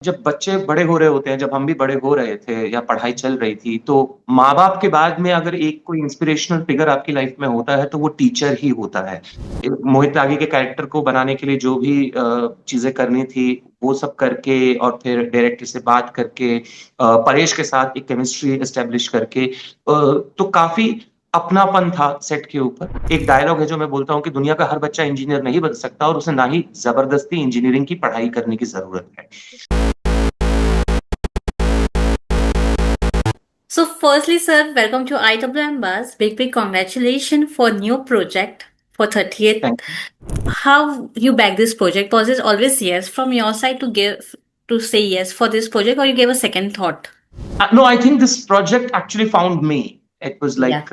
जब बच्चे बड़े हो रहे होते हैं, जब हम भी बड़े हो रहे थे या पढ़ाई चल रही थी, तो माँ-बाप के बाद में अगर एक कोई इंस्पिरेशनल फिगर आपकी लाइफ में होता है, तो वो टीचर ही होता है। मोहित त्यागी के कैरेक्टर को बनाने के लिए जो भी चीज़ें करनी थी, वो सब करके और फिर डायरेक्टर से बात करके परेश के साथ एक केमिस्ट्री एस्टेब्लिश करके तो काफ़ी अपनापन था सेट के ऊपर। एक डायलॉग है जो मैं बोलता हूँ कि दुनिया का हर बच्चा इंजीनियर नहीं बन सकता और उसे ना ही ज़बरदस्ती इंजीनियरिंग की पढ़ाई करने की ज़रूरत है। So, firstly, sir, welcome to IWM Bus. Big congratulations for new project for 30th. Thank How you back this project? Was it always yes from your side to say yes for this project, or you gave a second thought? No, I think this project actually found me. It was Yeah. like,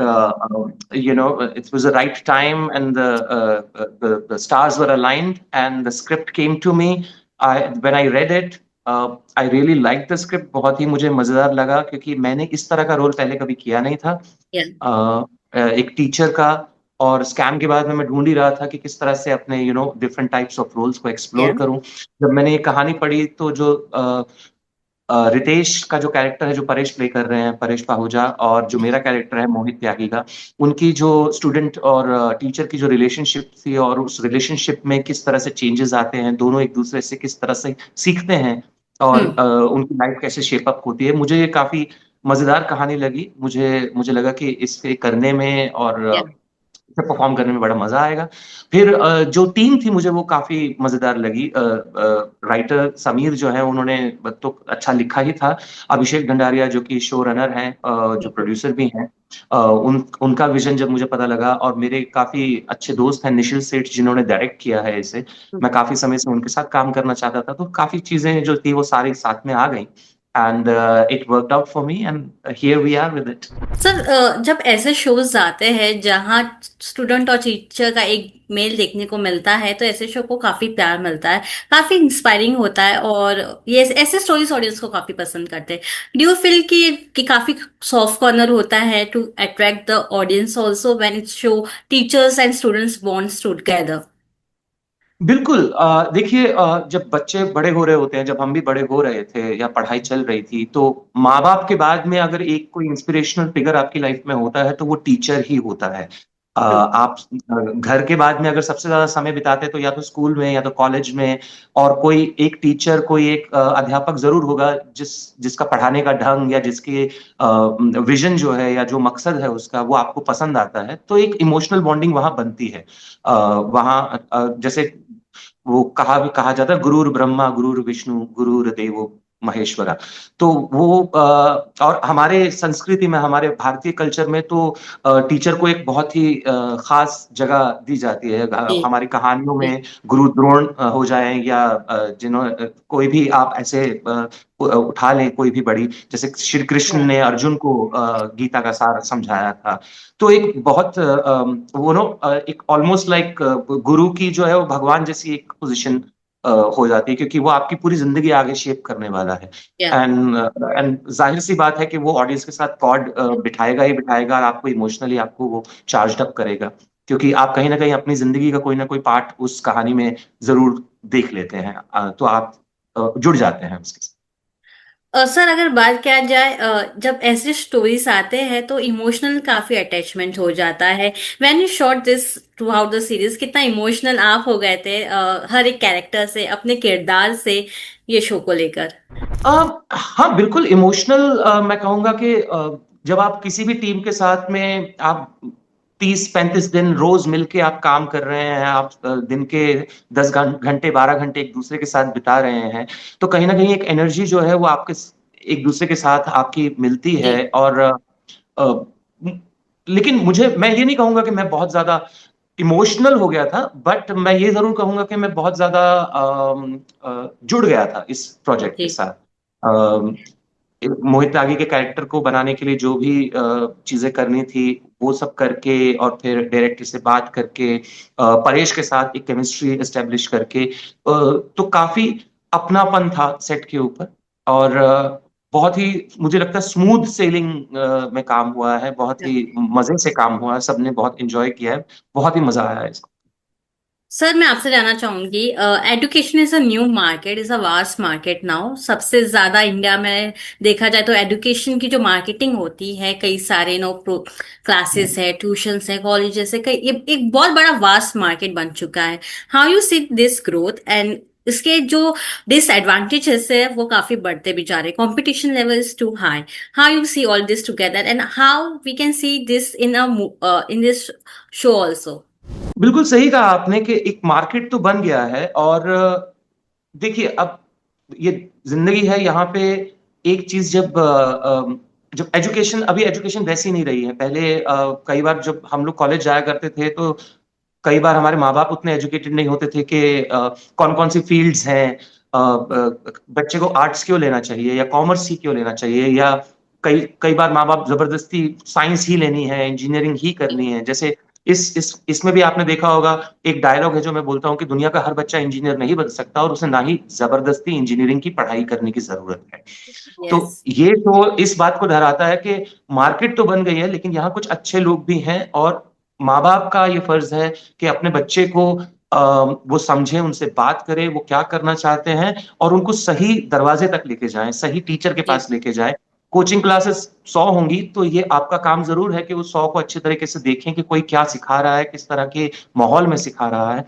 it was the right time and the stars were aligned and the script came to me. When I read it, I really liked the script. बहुत ही मुझे मजेदार लगा क्योंकि मैंने इस तरह का role पहले कभी किया नहीं था। Yeah. एक टीचर का और स्कैम के बाद में मैं ढूंढ ही रहा था कि किस तरह से अपने डिफरेंट टाइप्स ऑफ रोल्स को एक्सप्लोर Yeah. करूं। जब मैंने ये कहानी पढ़ी तो जो रितेश का जो कैरेक्टर है, जो परेश प्ले कर रहे हैं, परेश पाहुजा, और जो मेरा कैरेक्टर है मोहित त्यागी का, उनकी जो स्टूडेंट और टीचर की जो रिलेशनशिप थी और उस रिलेशनशिप में किस तरह से चेंजेस आते हैं, दोनों एक दूसरे से किस तरह से सीखते हैं और Hmm. उनकी लाइफ कैसे शेप अप होती है, मुझे ये काफी मजेदार कहानी लगी। मुझे मुझे लगा कि इसे करने में और Yeah. परफॉर्म करने में बड़ा मजा आएगा। फिर जो टीम थी मुझे वो काफी मजेदार लगी। राइटर समीर जो है उन्होंने तो अच्छा लिखा ही था। अभिषेक भंडारिया जो कि शो रनर हैं, जो प्रोड्यूसर भी हैं, उनका विजन जब मुझे पता लगा, और मेरे काफी अच्छे दोस्त हैं निशिल सेठ जिन्होंने डायरेक्ट किया है इसे, मैं काफी समय से उनके साथ काम करना चाहता था, तो काफी चीजें जो थी वो सारी साथ में आ गई and it worked out for me and here we are with it. Sir, जब ऐसे शोज आते हैं जहाँ स्टूडेंट और टीचर का एक मेल देखने को मिलता है, तो ऐसे शो को काफी प्यार मिलता है, काफी इंस्पायरिंग होता है, और ये ऐसे स्टोरीज ऑडियंस को काफी पसंद करते हैं। डू यू फील कि काफी सॉफ्ट कॉर्नर होता है to attract the audience also when it show teachers and students bonds together? बिल्कुल। देखिए, जब बच्चे बड़े हो रहे होते हैं, जब हम भी बड़े हो रहे थे या पढ़ाई चल रही थी, तो माँ-बाप के बाद में अगर एक कोई इंस्पिरेशनल फिगर आपकी लाइफ में होता है, तो वो टीचर ही होता है। आप घर के बाद में अगर सबसे ज़्यादा समय बिताते तो या तो स्कूल में या तो कॉलेज में, और कोई एक टीचर, कोई एक अध्यापक ज़रूर होगा जिसका पढ़ाने का ढंग या जिसकी विज़न जो है या जो मकसद है उसका, वो आपको पसंद आता है, तो एक इमोशनल बॉन्डिंग वहाँ बनती है। वहाँ जैसे वो कहा जाता है, गुरुर् ब्रह्मा गुरुर् विष्णु गुरुर्देवो महेश्वरा। तो वो और हमारे संस्कृति में, हमारे भारतीय कल्चर में तो टीचर को एक बहुत ही खास जगह दी जाती है। जी। हमारी कहानियों जी। में गुरु द्रोण हो जाए या कोई भी आप ऐसे उठा लें, कोई भी बड़ी, जैसे श्री कृष्ण ने अर्जुन को गीता का सार समझाया था। तो एक बहुत एक ऑलमोस्ट लाइक गुरु की जो है वो भगवान जैसी एक पोजीशन हो जाती है, क्योंकि वो आपकी पूरी जिंदगी आगे शेप करने वाला है। या। एंड जाहिर सी बात है कि वो ऑडियंस के साथ कॉर्ड बिठाएगा ही बिठाएगा, और आपको इमोशनली आपको वो चार्ज अप करेगा, क्योंकि आप कहीं ना कहीं अपनी जिंदगी का कोई ना कोई पार्ट उस कहानी में जरूर देख लेते हैं। तो आप जुड़ जाते हैं उसके साथ। सर, अगर बात किया जाए, जब ऐसे स्टोरीज आते हैं तो इमोशनल काफी अटैचमेंट हो जाता है। When you shot this through out the series, कितना इमोशनल आप हो गए थे हर एक कैरेक्टर से, अपने किरदार से, ये शो को लेकर? हाँ, बिल्कुल इमोशनल। मैं कहूँगा कि जब आप किसी भी टीम के साथ में आप 30-35 दिन रोज मिलके आप काम कर रहे हैं, आप दिन के 10 घंटे 12 घंटे एक दूसरे के साथ बिता रहे हैं, तो कहीं ना कहीं एक एनर्जी जो है वो आपके एक दूसरे के साथ आपकी मिलती है। जी। और लेकिन मुझे, मैं ये नहीं कहूंगा कि मैं बहुत ज्यादा इमोशनल हो गया था, बट मैं ये जरूर कहूंगा कि मैं बहुत ज्यादा जुड़ गया था इस प्रोजेक्ट के जी। साथ। अम, मोहित त्यागी के कैरेक्टर को बनाने के लिए जो भी चीजें करनी थी, वो सब करके और फिर डायरेक्टर से बात करके परेश के साथ एक केमिस्ट्री एस्टेब्लिश करके तो काफी अपनापन था सेट के ऊपर। और बहुत ही, मुझे लगता है, स्मूथ सेलिंग में काम हुआ है, बहुत ही मजे से काम हुआ है, सबने बहुत एंजॉय किया है, बहुत ही मजा आया है इसको। सर मैं आपसे जानना चाहूंगी, education is a new market, is a vast market now. सबसे ज्यादा इंडिया में देखा जाए तो एजुकेशन की जो मार्केटिंग होती है, कई सारे नो प्रो क्लासेस है, ट्यूशंस है, कॉलेजेस है, कई ये एक बहुत बड़ा वास्ट मार्केट बन चुका है। How you see this growth and इसके जो डिसएडवांटेजेस है वो काफी बढ़ते भी जा रहे हैं, competition level is too high. How you see all this together and how we can see this in this show also? बिल्कुल सही कहा आपने कि एक मार्केट तो बन गया है। और देखिए, अब ये जिंदगी है यहाँ पे। एक चीज जब एजुकेशन, अभी एजुकेशन वैसी नहीं रही है। पहले कई बार जब हम लोग कॉलेज जाया करते थे तो कई बार हमारे माँ बाप उतने एजुकेटेड नहीं होते थे कि कौन कौन सी फील्ड्स हैं, बच्चे को आर्ट्स क्यों लेना चाहिए या कॉमर्स ही क्यों लेना चाहिए, या कई कई बार माँ बाप जबरदस्ती साइंस ही लेनी है, इंजीनियरिंग ही करनी है। जैसे इसमें भी आपने देखा होगा, एक डायलॉग है जो मैं बोलता हूँ कि दुनिया का हर बच्चा इंजीनियर नहीं बन सकता और उसे ना ही जबरदस्ती इंजीनियरिंग की पढ़ाई करने की जरूरत है। तो यस। ये तो इस बात को दोहराता है कि मार्केट तो बन गई है, लेकिन यहाँ कुछ अच्छे लोग भी हैं। और माँ बाप का ये फर्ज है कि अपने बच्चे को वो समझे, उनसे बात करें, वो क्या करना चाहते हैं, और उनको सही दरवाजे तक लेके जाएं, सही टीचर के जी। पास लेके जाएं। कोचिंग क्लासेस 100 होंगी तो ये आपका काम जरूर है कि उस 100 को अच्छी तरीके से देखें कि कोई क्या सिखा रहा है, किस तरह के माहौल में सिखा रहा है।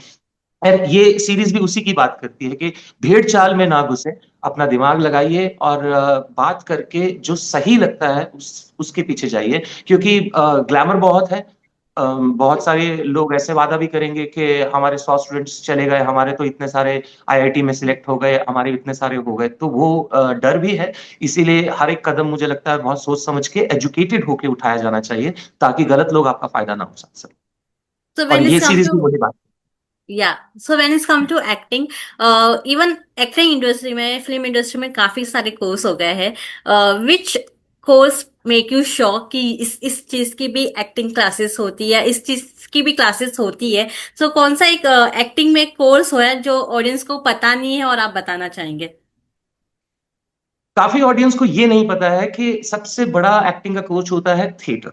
और ये सीरीज भी उसी की बात करती है कि भेड़ चाल में ना घुसे, अपना दिमाग लगाइए और बात करके जो सही लगता है उसके पीछे जाइए। क्योंकि ग्लैमर बहुत है। बहुत सारे लोग ऐसे वादा भी करेंगे कि हमारे 100 स्टूडेंट्स चले गए, हमारे तो इतने सारे आईआईटी में सिलेक्ट हो गए, हमारे इतने सारे हो गए। तो वो डर भी है। इसीलिए हर एक कदम मुझे लगता है बहुत सोच समझ के एजुकेटेड होके उठाया जाना चाहिए, ताकि गलत लोग आपका फायदा ना उठा सके। So और when it's ये come सीरीज to भी वही बात। yeah, so when it's come to acting, even acting industry में, फिल्म इंडस्ट्री में काफी सारे कोर्स हो गए हैं। Which course make you sure कि इस चीज की भी एक्टिंग क्लासेस होती है, इस चीज की भी क्लासेस होती है? सो कौन सा एक एक्टिंग में कोर्स हो है जो ऑडियंस को पता नहीं है और आप बताना चाहेंगे? काफी ऑडियंस को ये नहीं पता है कि सबसे बड़ा एक्टिंग का कोच होता है थिएटर।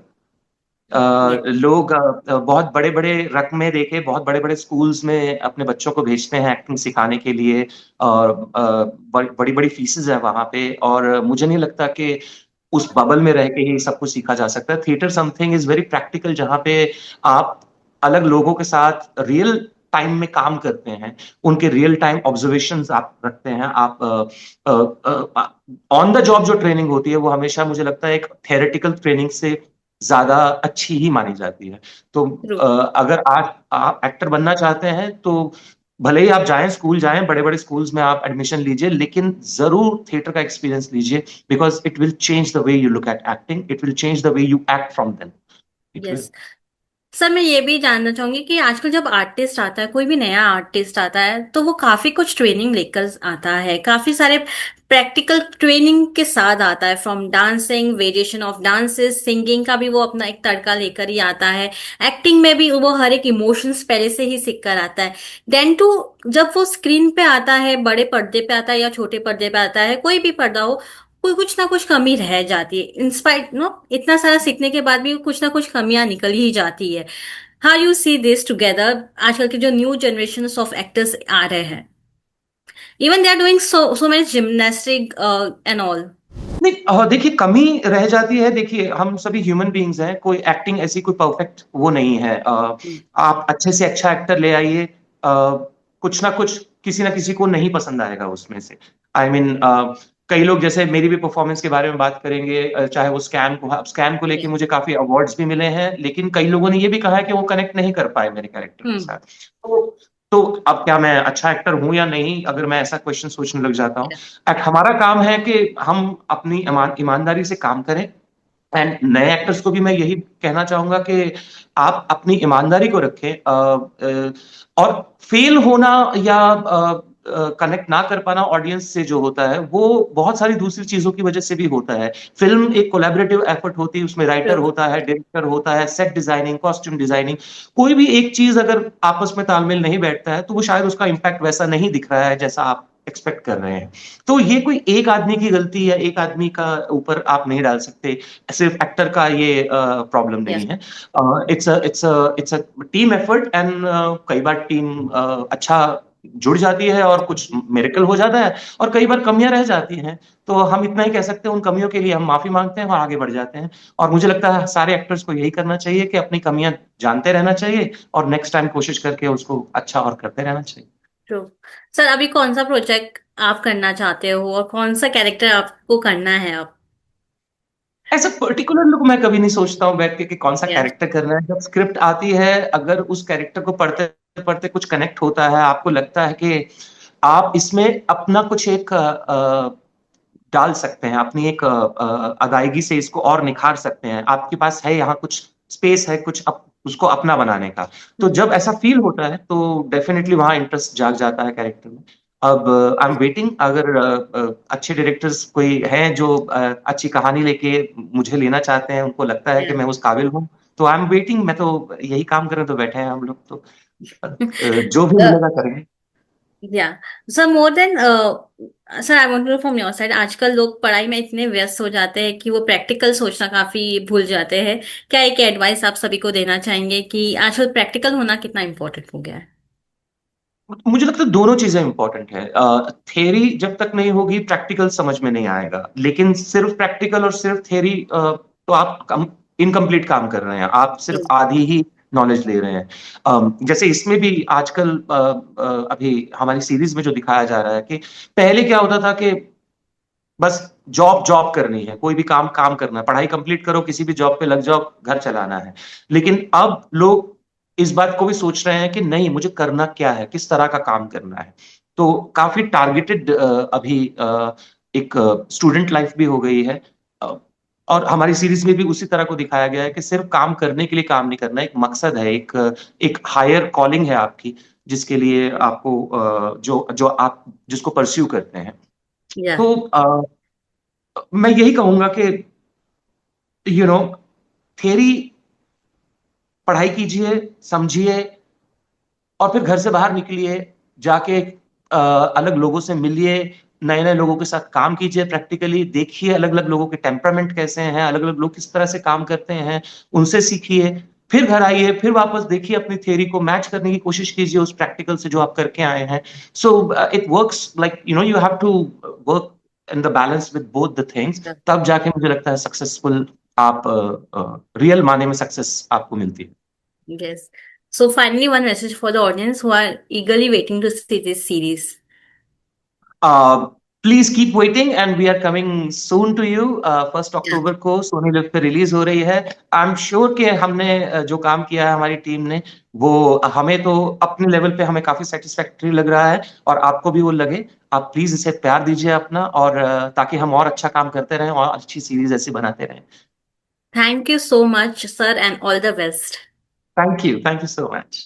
ये लोग बहुत बड़े बड़े रकमे देके बहुत बड़े बड़े स्कूल्स में अपने बच्चों को भेजते हैं एक्टिंग सिखाने के लिए। और बड़ी बड़ी फीसेस है वहां पे। और मुझे नहीं लगता कि उस बबल में रह के ही सब कुछ सीखा जा सकता है। Theatre something is very practical, जहाँ पे आप अलग लोगों के साथ रियल टाइम में काम करते हैं, उनके रियल टाइम ऑब्जर्वेशंस आप रखते हैं। आप ऑन द जॉब जो ट्रेनिंग होती है वो हमेशा मुझे लगता है एक थेरेटिकल ट्रेनिंग से ज्यादा अच्छी ही मानी जाती है। तो ट्रू। अगर आप एक्टर बनना चाहते हैं तो भले ही आप जाएं, स्कूल जाएं, बड़े बड़े स्कूल्स में आप एडमिशन लीजिए, लेकिन जरूर थिएटर का एक्सपीरियंस लीजिए। Because it will change the way you look at acting, it will change the way you act from then. It will. Yes. Sir मैं ये भी जानना चाहूंगी कि आजकल जब आर्टिस्ट आता है, कोई भी नया आर्टिस्ट आता है, तो वो काफी कुछ ट्रेनिंग लेकर आता है, काफी सारे प्रैक्टिकल ट्रेनिंग के साथ आता है, from dancing, variation of dances, singing का भी वो अपना एक तड़का लेकर ही आता है, एक्टिंग में भी वो हर एक इमोशंस पहले से ही सीख कर आता है। देन टू जब वो स्क्रीन पे आता है, बड़े पर्दे पे आता है या छोटे पर्दे पे आता है, कोई भी पर्दा हो, कोई कुछ ना कुछ कमी रह जाती है, इंस्पाइट नो, इतना सारा सीखने के बाद भी कुछ ना कुछ कमियां निकल ही जाती है। How you see this together? आजकल के जो न्यू जनरेशन ऑफ एक्टर्स आ रहे हैं, even they are doing so many gymnastic and all. नहीं, देखिए, कमी रह जाती है। देखिए, हम सभी ह्यूमन बीइंग्स हैं, कोई एक्टिंग ऐसी कोई परफेक्ट वो नहीं है। आप अच्छे से अच्छा एक्टर ले आइए, कुछ ना कुछ किसी ना किसी को नहीं पसंद आएगा उसमें से। आई मीन, कई लोग जैसे मेरी भी परफॉर्मेंस के बारे में बात करेंगे, चाहे वो स्कैम को लेके मुझे काफी अवार्ड्स भी मिले हैं, लेकिन कई लोगों ने ये भी कहा है कि वो कनेक्ट नहीं कर पाए मेरे कैरेक्टर के हम्म। साथ। तो अब क्या मैं अच्छा एक्टर हूं या नहीं, अगर मैं ऐसा क्वेश्चन सोचने लग जाता हूँ। हमारा काम है कि हम अपनी ईमानदारी से काम करें। एंड नए एक्टर्स को भी मैं यही कहना चाहूंगा कि आप अपनी ईमानदारी को रखें। और फेल होना या कनेक्ट ना कर पाना ऑडियंस से जो होता है वो बहुत सारी दूसरी चीजों की वजह से भी होता है। फिल्म एक कोलैबोरेटिव एफर्ट होती है, उसमें राइटर ट्रू। होता है, डायरेक्टर होता है, सेट डिजाइनिंग, कॉस्ट्यूम डिजाइनिंग। कोई भी एक चीज अगर आपस में तालमेल नहीं बैठता है तो वो शायद उसका इम्पैक्ट वैसा नहीं दिख रहा है जैसा आप एक्सपेक्ट कर रहे हैं। तो ये कोई एक आदमी की गलती या एक आदमी का ऊपर आप नहीं डाल सकते, सिर्फ एक्टर का ये प्रॉब्लम नहीं यस। है। It's a team effort, and कई बार टीम अच्छा जुड़ जाती है और कुछ मिरेकल हो जाता है, और कई बार कमियां रह जाती हैं। तो हम इतना ही कह सकते हैं, उन कमियों के लिए हम माफी मांगते हैं और आगे बढ़ जाते हैं। और मुझे लगता है सारे एक्टर्स को यही करना चाहिए कि अपनी कमियां जानते रहना चाहिए और नेक्स्ट टाइम कोशिश करके उसको अच्छा और करते रहना चाहिए। ट्रू। सर, अभी कौन सा प्रोजेक्ट आप करना चाहते हो और कौन सा कैरेक्टर आपको करना है आप? ऐसा पर्टिकुलर लुक मैं कभी नहीं सोचता हूँ बैठ के कि कौन सा यस। कैरेक्टर करना है। जब स्क्रिप्ट आती है, अगर उस कैरेक्टर को पढ़ते पढ़ते कुछ कनेक्ट होता है, आपको लगता है कि आप इसमें अपना कुछ एक डाल सकते हैं, अपनी एक अदायगी से इसको और निखार सकते हैं, आपके पास है यहाँ कुछ स्पेस है, कुछ उसको अपना बनाने का। तो जब ऐसा फील होता है तो डेफिनेटली वहां इंटरेस्ट जाग जाता है कैरेक्टर में। अब आई एम वेटिंग, अगर अच्छे डायरेक्टर्स कोई हैं जो अच्छी कहानी लेके मुझे लेना चाहते हैं, उनको लगता है कि मैं उस काबिल हूँ, तो आई एम वेटिंग। मैं तो यही काम कर रहे तो बैठे हैं हम लोग तो, जो भी मिलेगा करेंगे। या sir, more than sir, I want to know from your side, आजकल लोग पढ़ाई में इतने व्यस्त हो जाते हैं कि वो प्रैक्टिकल सोचना काफी भूल जाते हैं। क्या एक एडवाइस आप सभी को देना चाहेंगे कि आजकल प्रैक्टिकल होना कितना इम्पोर्टेंट हो गया है? मुझे लगता है दोनों चीजें इंपॉर्टेंट है। थ्योरी जब तक नहीं होगी, प्रैक्टिकल समझ में नहीं आएगा। लेकिन सिर्फ प्रैक्टिकल और सिर्फ थ्योरी तो आप इनकम्प्लीट काम कर रहे हैं, आप सिर्फ Yes. आधी ही नॉलेज ले रहे हैं। जैसे इसमें भी आजकल अभी हमारी सीरीज में जो दिखाया जा रहा है कि पहले क्या होता था कि बस जॉब जॉब करनी है, कोई भी काम काम करना है, पढ़ाई कंप्लीट करो, किसी भी जॉब पे लग जाओ, घर चलाना है। लेकिन अब लोग इस बात को भी सोच रहे हैं कि नहीं, मुझे करना क्या है, किस तरह का काम करना है। तो काफी टारगेटेड अभी एक स्टूडेंट लाइफ भी हो गई है। अ, और हमारी सीरीज में भी उसी तरह को दिखाया गया है कि सिर्फ काम करने के लिए काम नहीं करना, एक मकसद है, एक हायर कॉलिंग है आपकी, जिसके लिए आपको जो जो आप जिसको परस्यू करते हैं। या। तो मैं यही कहूंगा कि यू नो थियरी पढ़ाई कीजिए, समझिए, और फिर घर से बाहर निकलिए, जाके अलग लोगों से मिलिए, नए नए लोगों के साथ काम कीजिए, प्रैक्टिकली देखिए अलग अलग लोगों के टेम्परामेंट कैसे हैं, अलग अलग लोग किस तरह से काम करते हैं, उनसे सीखिए। फिर घर आइए, फिर वापस देखिए, अपनी थियरी को मैच करने की कोशिश कीजिए उस प्रैक्टिकल से जो आप करके आए हैं। So it works, like you have to work in the balance with both the things. तब जाके मुझे लगता है सक्सेसफुल आप रियल माने में सक्सेस आपको मिलती है। Yes. So finally, one message for the audience who are eagerly waiting to see this series. Please keep waiting, and we are coming soon to you. 1 अक्टूबर को सोनी लिव पे release हो रही है। आई एम श्योर कि हमने जो काम किया है हमारी टीम ने, वो हमें तो अपने लेवल पे हमें काफी सेटिस्फैक्टरी लग रहा है, और आपको भी वो लगे। आप प्लीज इसे प्यार दीजिए अपना, और ताकि हम और अच्छा काम करते रहें और अच्छी सीरीज ऐसी बनाते रहें। Thank you so much, sir, and all the best. Thank you so much.